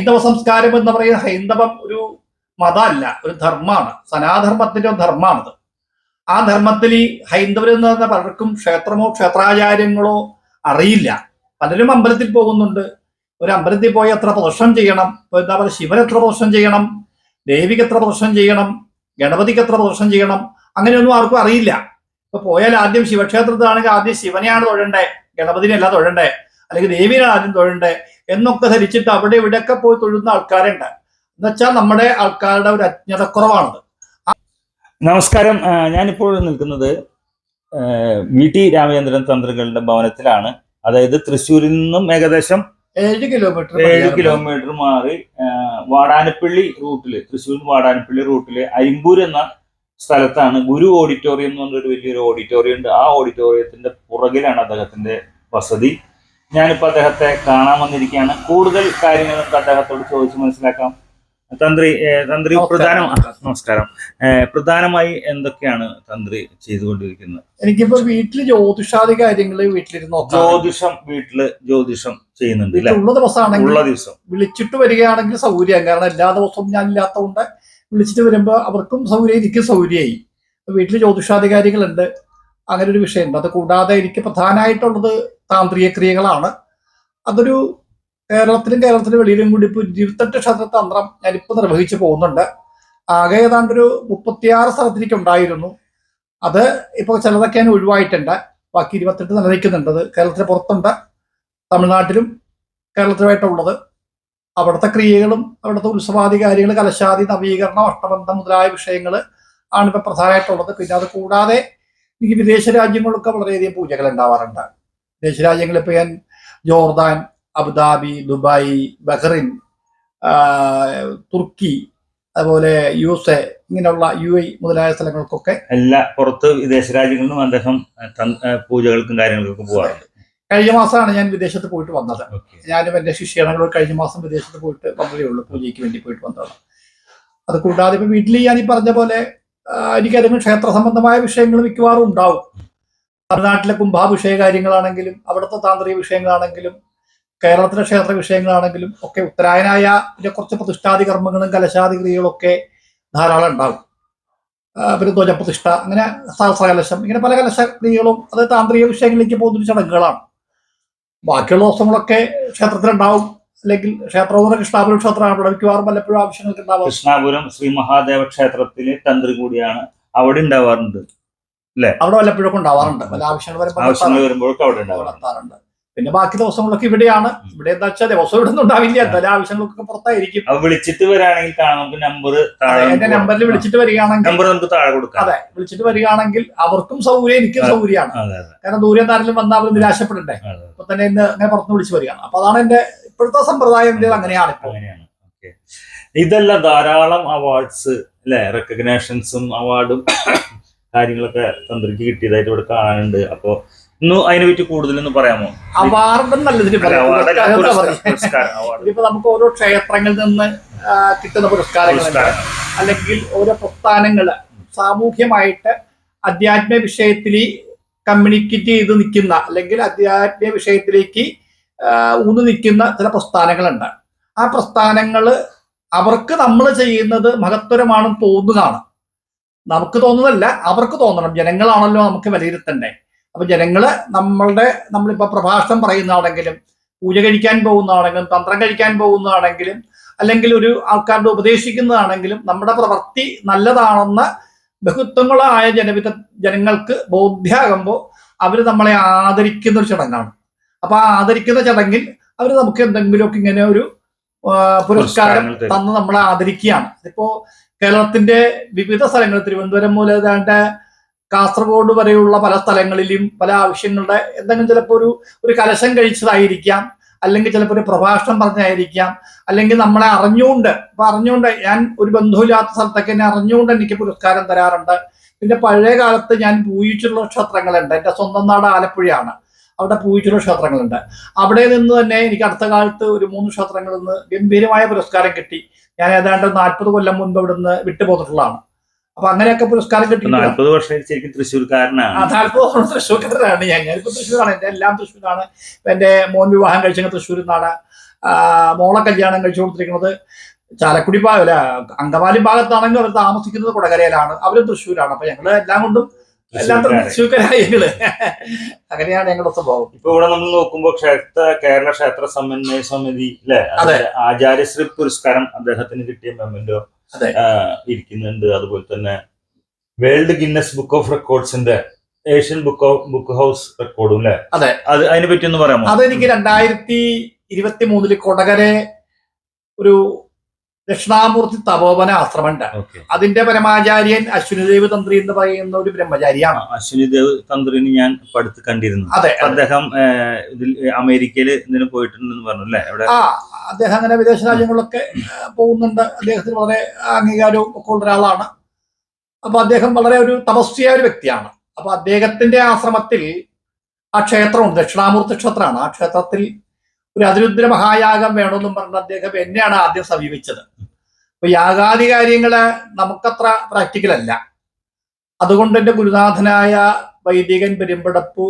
ഹൈന്ദവ സംസ്കാരം എന്ന് പറയുന്ന ഹൈന്ദവം ഒരു മതമല്ല, ഒരു ധർമ്മമാണ്. സനാധർമ്മത്തിന്റെ ഒരു ധർമ്മമാണത്. ആ ധർമ്മത്തിൽ ഈ ഹൈന്ദവരെന്ന് പറഞ്ഞ പലർക്കും ക്ഷേത്രമോ ക്ഷേത്രാചാര്യങ്ങളോ അറിയില്ല. പലരും അമ്പലത്തിൽ പോകുന്നുണ്ട്. ഒരു അമ്പലത്തിൽ പോയി എത്ര പ്രദർശനം ചെയ്യണം, ഇപ്പൊ എന്താ പറയുക, ശിവൻ എത്ര പ്രദർശനം ചെയ്യണം, ദേവിക്ക് എത്ര പ്രദർശനം ചെയ്യണം, ഗണപതിക്ക് എത്ര പ്രദർശനം ചെയ്യണം, അങ്ങനെയൊന്നും ആർക്കും അറിയില്ല. ഇപ്പൊ പോയാൽ ആദ്യം ശിവക്ഷേത്രത്തിലാണെങ്കിൽ ആദ്യം ശിവനെയാണ് തൊഴണ്ടേ, ഗണപതിനെയല്ല തൊഴണ്ടേ, അല്ലെങ്കിൽ ദേവിനെ ആദ്യം തൊഴണ്ടേ എന്നൊക്കെ ധരിച്ചിട്ട് അവിടെ ഇവിടെയൊക്കെ പോയി തൊഴുന്ന ആൾക്കാരുണ്ട്. എന്നുവെച്ചാൽ നമ്മുടെ ആൾക്കാരുടെ ഒരു അജ്ഞതക്കുറവാണത്. നമസ്കാരം. ഞാനിപ്പോൾ നിൽക്കുന്നത് VT രാമചന്ദ്രൻ തന്ത്രികളുടെ ഭവനത്തിലാണ്. അതായത് തൃശ്ശൂരിൽ നിന്നും ഏകദേശം 7 കിലോമീറ്റർ മാറി വാടാനപ്പള്ളി റൂട്ടില്, തൃശ്ശൂർ വാടാനപ്പള്ളി റൂട്ടില് അരിമ്പൂർ എന്ന സ്ഥലത്താണ് ഗുരു ഓഡിറ്റോറിയം എന്ന് പറഞ്ഞൊരു വലിയൊരു ഓഡിറ്റോറിയം ഉണ്ട്. ആ ഓഡിറ്റോറിയത്തിന്റെ പുറകിലാണ് അദ്ദേഹത്തിന്റെ വസതി. ഞാനിപ്പോൾ അദ്ദേഹത്തെ കാണാൻ വന്നിരിക്കുകയാണ്. കൂടുതൽ കാര്യങ്ങൾ നമുക്ക് അദ്ദേഹത്തോട് ചോദിച്ച് മനസ്സിലാക്കാം. തന്ത്രി നമസ്കാരം. പ്രധാനമായി എന്തൊക്കെയാണ് തന്ത്രി ചെയ്തുകൊണ്ടിരിക്കുന്നത്? എനിക്കിപ്പോ വീട്ടില് ജ്യോതിഷാദി കാര്യങ്ങള് വീട്ടിലിരുന്ന് ജ്യോതിഷം ചെയ്യുന്നുണ്ട്. ഉള്ള ദിവസം വിളിച്ചിട്ട് വരികയാണെങ്കിൽ സൗകര്യം. കാരണം എല്ലാ ദിവസവും ഞാൻ ഇല്ലാത്തതുകൊണ്ട് വിളിച്ചിട്ട് വരുമ്പോ അവർക്കും സൗകര്യം, എനിക്കും സൗകര്യമായി. വീട്ടിൽ ജ്യോതിഷാധികാരികളുണ്ട്. അങ്ങനെ ഒരു വിഷയമുണ്ട്. അത് കൂടാതെ എനിക്ക് പ്രധാനമായിട്ടുള്ളത് താന്ത്രിക ക്രിയകളാണ്. അതൊരു കേരളത്തിലും വെളിയിലും കൂടി ഇപ്പോൾ 28 ക്ഷേത്രതന്ത്രം ഞാനിപ്പോൾ നിർവഹിച്ചു പോകുന്നുണ്ട്. ആകെ ഏതാണ്ടൊരു 36 സ്ഥലത്തിലേക്ക് ഉണ്ടായിരുന്നു. അത് ഇപ്പോൾ ചിലതൊക്കെ ഞാൻ ഒഴിവായിട്ടുണ്ട്. ബാക്കി 28 നിലനിൽക്കുന്നുണ്ട്. അത് കേരളത്തിന് പുറത്തുണ്ട്, തമിഴ്നാട്ടിലും കേരളത്തിലുമായിട്ടുള്ളത്. അവിടുത്തെ ക്രിയകളും അവിടുത്തെ ഉത്സവാദി കാര്യങ്ങൾ, കലശാദി, നവീകരണം, അഷ്ടബന്ധം മുതലായ വിഷയങ്ങൾ ആണ് ഇപ്പം പ്രധാനമായിട്ടുള്ളത്. പിന്നെ അത് കൂടാതെ എനിക്ക് വിദേശ രാജ്യങ്ങളൊക്കെ വളരെയധികം പൂജകൾ ഉണ്ടാവാറുണ്ട്. വിദേശ രാജ്യങ്ങളിൽ ഇപ്പോൾ ഞാൻ ജോർദാൻ, അബുദാബി, ദുബായ്, ബഹ്റിൻ, തുർക്കി, അതുപോലെ USA, ഇങ്ങനെയുള്ള UAE മുതലായ സ്ഥലങ്ങൾക്കൊക്കെ എല്ലാ പുറത്ത് വിദേശ രാജ്യങ്ങളിലും അദ്ദേഹം പൂജകൾക്കും കാര്യങ്ങൾക്കൊക്കെ പോകാറുണ്ട്. കഴിഞ്ഞ മാസമാണ് ഞാൻ വിദേശത്ത് പോയിട്ട് വന്നത്. ഞാനും എൻ്റെ ശിഷ്യഗണങ്ങളും കഴിഞ്ഞ മാസം വിദേശത്ത് പോയിട്ട് വന്നതേ ഉള്ളൂ. പൂജയ്ക്ക് വേണ്ടി പോയിട്ട് വന്നതാണ്. അത് കൂടാതെ ഇപ്പം വീട്ടിൽ ഞാൻ ഈ പറഞ്ഞ പോലെ എനിക്കതിന് ക്ഷേത്ര സംബന്ധമായ വിഷയങ്ങൾ മിക്കവാറും ഉണ്ടാവും. തമിഴ്നാട്ടിലെ കുംഭാഭിഷേക കാര്യങ്ങളാണെങ്കിലും അവിടുത്തെ താന്ത്രിക വിഷയങ്ങളാണെങ്കിലും കേരളത്തിലെ ക്ഷേത്ര വിഷയങ്ങളാണെങ്കിലും ഒക്കെ ഉത്തരായനായ പിന്നെ കുറച്ച് പ്രതിഷ്ഠാദി കർമ്മങ്ങളും കലശാദി ക്രിയകളൊക്കെ ധാരാളം ഉണ്ടാവും. പിന്നെ ധ്വജപ്രതിഷ്ഠ, അങ്ങനെ സഹസ്രകലശം, ഇങ്ങനെ പല കലശ ക്രിയകളും അത് താന്ത്രിക വിഷയങ്ങളിലേക്ക് പോകുന്നൊരു ചടങ്ങുകളാണ്. ബാക്കിയുള്ള ദിവസങ്ങളൊക്കെ ക്ഷേത്രത്തിലുണ്ടാവും. അല്ലെങ്കിൽ ക്ഷേത്രം കൃഷ്ണാപുരം ക്ഷേത്രമാണ് ഇവിടെ മിക്കവാറും പലപ്പോഴും ആവശ്യങ്ങൾക്ക് ഉണ്ടാവും. കൃഷ്ണാപുരം ശ്രീ മഹാദേവ ക്ഷേത്രത്തിലെ തന്ത്രി കൂടിയാണ്. അവിടെ ഉണ്ടാവാറുണ്ട് അല്ലെ? അവിടെ വല്ലപ്പോഴൊക്കെ ഉണ്ടാവാറുണ്ട്. പല ആവശ്യങ്ങൾ വരുമ്പോഴൊക്കെ അവിടെ ഉണ്ടാവാറുണ്ട്. പിന്നെ ബാക്കി ദിവസങ്ങളൊക്കെ ഇവിടെയാണ്. ഇവിടെ എന്താ വെച്ചാൽ ദിവസം ഇവിടെ ഒന്നും ഉണ്ടാവില്ല. പല ആവശ്യങ്ങൾക്കൊക്കെ പുറത്തായിരിക്കും. വിളിച്ചിട്ട് വരികയാണെങ്കിൽ എന്റെ നമ്പറിൽ വിളിച്ചിട്ട് വരികയാണെങ്കിൽ അതെ, വിളിച്ചിട്ട് വരികയാണെങ്കിൽ അവർക്കും സൗകര്യം, എനിക്കും സൗകര്യമാണ്. കാരണം ദൂരം താരെങ്കിലും വന്നാൽ അവർ നിരാശപ്പെടണ്ടേ. അപ്പൊ തന്നെ ഇന്ന് അങ്ങനെ പുറത്തുനിന്ന് വിളിച്ചു വരികയാണ്. അപ്പൊ അതാണ് എന്റെ ഇപ്പോഴത്തെ സമ്പ്രദായം. അങ്ങനെയാണ് ഇപ്പോൾ. ഇതെല്ലാം ധാരാളം അവാർഡ്സ് അല്ലെ, റെക്കഗ്നേഷൻസും അവാർഡും കാര്യങ്ങളൊക്കെ തന്ത്രിക്ക് കിട്ടിയതായിട്ട് ഇവിടെ കാണാനുണ്ട്. അപ്പൊ അതിനെ പറ്റി കൂടുതലൊന്ന് പറയാമോ? അവാർഡ് നല്ലതിന് ഇപ്പൊ നമുക്ക് ഓരോ ക്ഷേത്രങ്ങളിൽ നിന്ന് കിട്ടുന്ന പുരസ്കാരങ്ങളുണ്ട്. അല്ലെങ്കിൽ ഓരോ പ്രസ്ഥാനങ്ങള് സാമൂഹ്യമായിട്ട് അധ്യാത്മ വിഷയത്തിൽ കമ്മ്യൂണിക്കേറ്റ് ചെയ്ത് നിൽക്കുന്ന, അല്ലെങ്കിൽ അധ്യാത്മ വിഷയത്തിലേക്ക് ഊന്നു നിൽക്കുന്ന ചില പ്രസ്ഥാനങ്ങളുണ്ട്. ആ പ്രസ്ഥാനങ്ങൾ അവർക്ക് നമ്മൾ ചെയ്യുന്നത് മഹത്തരമാണെന്ന് തോന്നുന്നതാണ്. നമുക്ക് തോന്നുന്നതല്ല, അവർക്ക് തോന്നണം. ജനങ്ങളാണല്ലോ നമുക്ക് വിലയിരുത്തണ്ടേ. അപ്പൊ ജനങ്ങള് നമ്മളിപ്പോ പ്രഭാഷണം പറയുന്നതാണെങ്കിലും, പൂജ കഴിക്കാൻ പോകുന്നതാണെങ്കിലും, തന്ത്രം കഴിക്കാൻ പോകുന്നതാണെങ്കിലും, അല്ലെങ്കിൽ ഒരു ആൾക്കാരുടെ ഉപദേശിക്കുന്നതാണെങ്കിലും നമ്മുടെ പ്രവൃത്തി നല്ലതാണെന്ന് ബഹുത്വങ്ങളായ ജനങ്ങൾക്ക് ബോധ്യമാകുമ്പോൾ അവർ നമ്മളെ ആദരിക്കുന്ന ഒരു ചടങ്ങാണ്. അപ്പൊ ആ ആദരിക്കുന്ന ചടങ്ങിൽ അവർ നമുക്ക് എന്തെങ്കിലുമൊക്കെ ഇങ്ങനെ ഒരു പുരസ്കാരം തന്ന് നമ്മളെ ആദരിക്കുകയാണ്. ഇതിപ്പോ കേരളത്തിന്റെ വിവിധ സ്ഥലങ്ങൾ, തിരുവനന്തപുരം മുതൽ കാസർഗോഡ് വരെയുള്ള പല സ്ഥലങ്ങളിലും പല ആവശ്യങ്ങളുടെ എന്തെങ്കിലും ചിലപ്പോൾ ഒരു കലശം കഴിച്ചതായിരിക്കാം, അല്ലെങ്കിൽ ചിലപ്പോൾ ഒരു പ്രഭാഷണം പറഞ്ഞായിരിക്കാം, അല്ലെങ്കിൽ നമ്മളെ അറിഞ്ഞുകൊണ്ട് ഞാൻ ഒരു ബന്ധുവില്ലാത്ത സ്ഥലത്തൊക്കെ എന്നെ അറിഞ്ഞുകൊണ്ട് എനിക്ക് പുരസ്കാരം തരാറുണ്ട്. പിന്നെ പഴയ കാലത്ത് ഞാൻ പൂജിച്ചിട്ടുള്ള ക്ഷേത്രങ്ങളുണ്ട്. എൻ്റെ സ്വന്തം നാട് ആലപ്പുഴയാണ്. അവിടെ പൂജിച്ചിട്ടുള്ള ക്ഷേത്രങ്ങളുണ്ട്. അവിടെ നിന്ന് തന്നെ എനിക്ക് അടുത്ത കാലത്ത് ഒരു 3 ക്ഷേത്രങ്ങളിൽ നിന്ന് ഗംഭീരമായ പുരസ്കാരം കിട്ടി. ഞാൻ ഏതാണ്ട് 40 കൊല്ലം മുൻപ് ഇവിടെ നിന്ന് വിട്ടുപോന്നിട്ടുള്ളതാണ്. അപ്പൊ അങ്ങനെയൊക്കെ പുരസ്കാരം കിട്ടി. 40 വർഷം ശരിക്കും തൃശ്ശൂർക്കാരനാണ്. 40 വർഷം തൃശ്ശൂർക്കാരനാണ് ഞാനിപ്പോ. തൃശ്ശൂരാണ്, എന്റെ എല്ലാം തൃശ്ശൂരാണ്. എന്റെ മോൻ വിവാഹം കഴിച്ചത് തൃശ്ശൂരിൽ നിന്നാണ്. മോളെ കല്യാണം കഴിച്ചു കൊടുത്തിരിക്കുന്നത് ചാലക്കുടി അല്ല അങ്കമാലി ഭാഗത്താണെങ്കിൽ അവർ താമസിക്കുന്നത് കൊടകരയിലാണ്, അവരും തൃശ്ശൂരാണ്. അപ്പൊ ഞങ്ങള് എല്ലാം കൊണ്ടും എല്ലാത്തിനും തൃശ്ശൂർക്കാരായ ഞങ്ങള് അങ്ങനെയാണ് ഞങ്ങളുടെ സ്വഭാവം. ഇപ്പൊ ഇവിടെ നമ്മൾ നോക്കുമ്പോൾ കേരള ക്ഷേത്ര സമന്വയ സമിതി അല്ലെ, ആചാര്യശ്രീ പുരസ്കാരം അദ്ദേഹത്തിന് കിട്ടിയ മെമ്മന്റോ ഇരിക്കുന്നുണ്ട്. അതുപോലെ തന്നെ വേൾഡ് ഗിന്നസ് ബുക്ക് ഓഫ് റെക്കോർഡ്സിന്റെ ഏഷ്യൻ ബുക്ക് ഹൗസ് റെക്കോർഡും അല്ലെ, അതെ, അത് അതിനെ പറ്റി ഒന്ന് പറയാമോ? അതെനിക്ക് 2023 കൊടകരെ ഒരു ദക്ഷിണാമൂർത്തി തപോവന ആശ്രമമുണ്ട്. അതിന്റെ പരമാചാര്യൻ അശ്വിനിദേവ് തന്ത്രി എന്ന് പറയുന്ന ഒരു ബ്രഹ്മചാരിയാണ്. അശ്വിനിദേവ് തന്ത്രിന് ഞാൻ അടുത്ത് കണ്ടിരുന്നു. അതെ, അദ്ദേഹം ഇതിൽ അമേരിക്കയിൽ ഇതിന് പോയിട്ടുണ്ടെന്ന് പറഞ്ഞു അല്ലേ? അദ്ദേഹം അങ്ങനെ വിദേശ രാജ്യങ്ങളിലൊക്കെ പോകുന്നുണ്ട്. അദ്ദേഹത്തിന് വളരെ അംഗീകാരവും ഒക്കെ ഉള്ള ഒരാളാണ്. അപ്പൊ അദ്ദേഹം വളരെ ഒരു തപസ്വിയായ ഒരു വ്യക്തിയാണ്. അപ്പൊ അദ്ദേഹത്തിന്റെ ആശ്രമത്തിൽ ആ ക്ഷേത്രമുണ്ട്, ദക്ഷിണാമൂർത്തി ക്ഷേത്രമാണ്. ആ ക്ഷേത്രത്തിൽ ഒരു അതിരുദ്ര മഹായാഗം വേണമെന്നും പറഞ്ഞ് അദ്ദേഹം എന്നെയാണ് ആദ്യം സമീപിച്ചത്. അപ്പൊ യാഗാദി കാര്യങ്ങള് നമുക്കത്ര പ്രാക്ടിക്കൽ അല്ല. അതുകൊണ്ട് എന്റെ ഗുരുനാഥനായ വൈദികൻ പെരുമ്പടപ്പു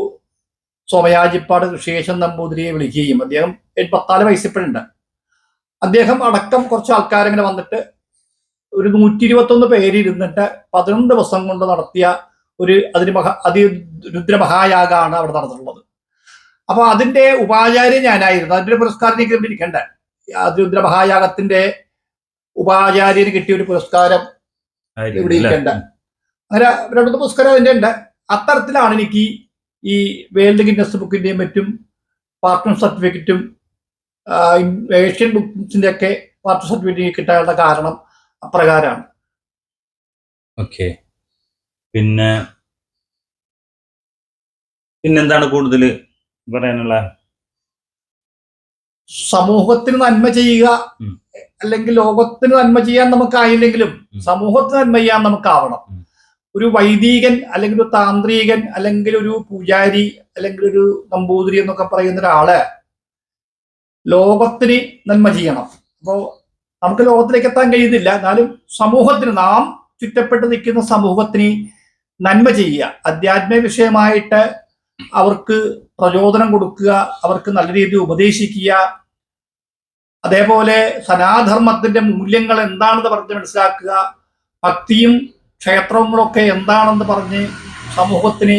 സോമയാജിപ്പാട് ഋഷികേശൻ നമ്പൂതിരിയെ വിളിക്കുകയും, അദ്ദേഹം 84 വയസ്സിപ്പോഴുണ്ട്, അദ്ദേഹം അടക്കം കുറച്ച് ആൾക്കാരിങ്ങനെ വന്നിട്ട് ഒരു 121 പേര് ഇരുന്നിട്ട് 11 ദിവസം കൊണ്ട് നടത്തിയ ഒരു അതിരുദ്രമഹായാഗമാണ് അവിടെ നടന്നിട്ടുള്ളത്. അപ്പൊ അതിന്റെ ഉപാചാര്യൻ ഞാനായിരുന്നു. അതിന്റെ പുരസ്കാരം എനിക്ക് ഇരിക്കണ്ട. അതിരുദ്രമഹായാഗത്തിന്റെ ഉപാചാര്യന് കിട്ടിയ ഒരു പുരസ്കാരം ഇവിടെ ഇരിക്കണ്ട. അങ്ങനെ 2 പുരസ്കാരം അതിന്റെ ഉണ്ട്. അത്തരത്തിലാണ് എനിക്ക് ഈ വേൾഡ് ഗിന്നസ് ബുക്കിന്റെയും മറ്റും പാർട്ട്ണർ സർട്ടിഫിക്കറ്റും ഏഷ്യൻ ബുക്സിന്റെ ഒക്കെ പാർട്ട്ണർ സർട്ടിഫിക്കറ്റ് കിട്ടാനുള്ള കാരണം അപ്രകാരമാണ്. ഓക്കെ, പിന്നെന്താണ് കൂടുതൽ പറയാനുള്ള? സമൂഹത്തിന് നന്മ ചെയ്യുക, അല്ലെങ്കിൽ ലോകത്തിന് നന്മ ചെയ്യാൻ നമുക്കായില്ലെങ്കിലും സമൂഹത്തിന് നന്മ ചെയ്യാൻ നമുക്കാവണം. ഒരു വൈദികൻ അല്ലെങ്കിൽ ഒരു താന്ത്രികൻ അല്ലെങ്കിൽ ഒരു പൂജാരി അല്ലെങ്കിൽ ഒരു നമ്പൂതിരി എന്നൊക്കെ പറയുന്ന ഒരാള് ലോകത്തിന് നന്മ ചെയ്യണം. അപ്പോൾ നമുക്ക് ലോകത്തിലേക്ക് എത്താൻ കഴിയുന്നില്ല, എന്നാലും സമൂഹത്തിന്, നാം ചുറ്റപ്പെട്ട് നിൽക്കുന്ന സമൂഹത്തിന് നന്മ ചെയ്യുക, അധ്യാത്മിക വിഷയമായിട്ട് അവർക്ക് പ്രചോദനം കൊടുക്കുക, അവർക്ക് നല്ല രീതിയിൽ ഉപദേശിക്കുക. അതേപോലെ സനാധർമ്മത്തിന്റെ മൂല്യങ്ങൾ എന്താണെന്ന് പറഞ്ഞ് മനസ്സിലാക്കുക, ഭക്തിയും ക്ഷേത്രങ്ങളൊക്കെ എന്താണെന്ന് പറഞ്ഞ് സമൂഹത്തിന്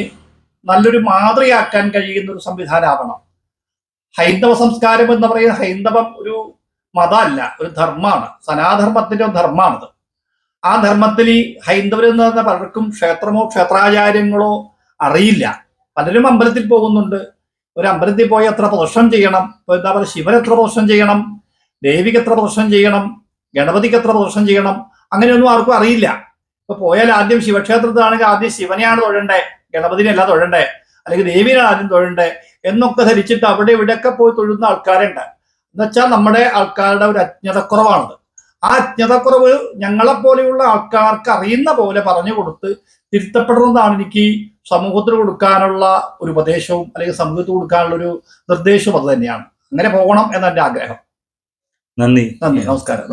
നല്ലൊരു മാതൃകയാക്കാൻ കഴിയുന്ന ഒരു സംവിധാനമാവണം. ഹൈന്ദവ സംസ്കാരം എന്ന് പറയുന്ന ഹൈന്ദവം ഒരു മതമല്ല, ഒരു ധർമ്മമാണ്. സനാധർമ്മത്തിന്റെ ഒരു ധർമ്മമാണത്. ആ ധർമ്മത്തിൽ ഈ ഹൈന്ദവരെന്ന് പറഞ്ഞ പലർക്കും ക്ഷേത്രമോ ക്ഷേത്രാചാര്യങ്ങളോ അറിയില്ല. പലരും അമ്പലത്തിൽ പോകുന്നുണ്ട്. ഒരു അമ്പലത്തിൽ പോയി എത്ര പ്രദർശനം ചെയ്യണം, ഇപ്പൊ എന്താ പറയുക, ശിവൻ എത്ര പ്രദർശനം ചെയ്യണം, ദേവിക്ക് എത്ര പ്രദർശനം ചെയ്യണം, ഗണപതിക്ക് എത്ര പ്രദർശനം ചെയ്യണം, അങ്ങനെയൊന്നും ആർക്കും അറിയില്ല. ഇപ്പൊ പോയാൽ ആദ്യം ശിവക്ഷേത്രത്തിലാണെങ്കിൽ ആദ്യം ശിവനെയാണ് തൊഴണ്ടേ, ഗണപതിനെയല്ല തൊഴണ്ടേ, അല്ലെങ്കിൽ ദേവിനെയാണ് ആദ്യം തൊഴണ്ടേ എന്നൊക്കെ ധരിച്ചിട്ട് അവിടെ ഇവിടെയൊക്കെ പോയി തൊഴുന്ന ആൾക്കാരുണ്ട്. എന്നുവെച്ചാൽ നമ്മുടെ ആൾക്കാരുടെ ഒരു അജ്ഞതക്കുറവാണത്. ആ അജ്ഞതക്കുറവ് ഞങ്ങളെപ്പോലെയുള്ള ആൾക്കാർക്ക് അറിയുന്ന പോലെ പറഞ്ഞു കൊടുത്ത് തിരുത്തപ്പെടണമെന്നാണ് എനിക്ക് സമൂഹത്തിന് കൊടുക്കാനുള്ള ഒരു ഉപദേശവും അല്ലെങ്കിൽ സമൂഹത്തിന് കൊടുക്കാനുള്ള ഒരു നിർദ്ദേശവും അത് തന്നെയാണ്. അങ്ങനെ പോകണം എന്നെ ആഗ്രഹം. നന്ദി. നമസ്കാരം.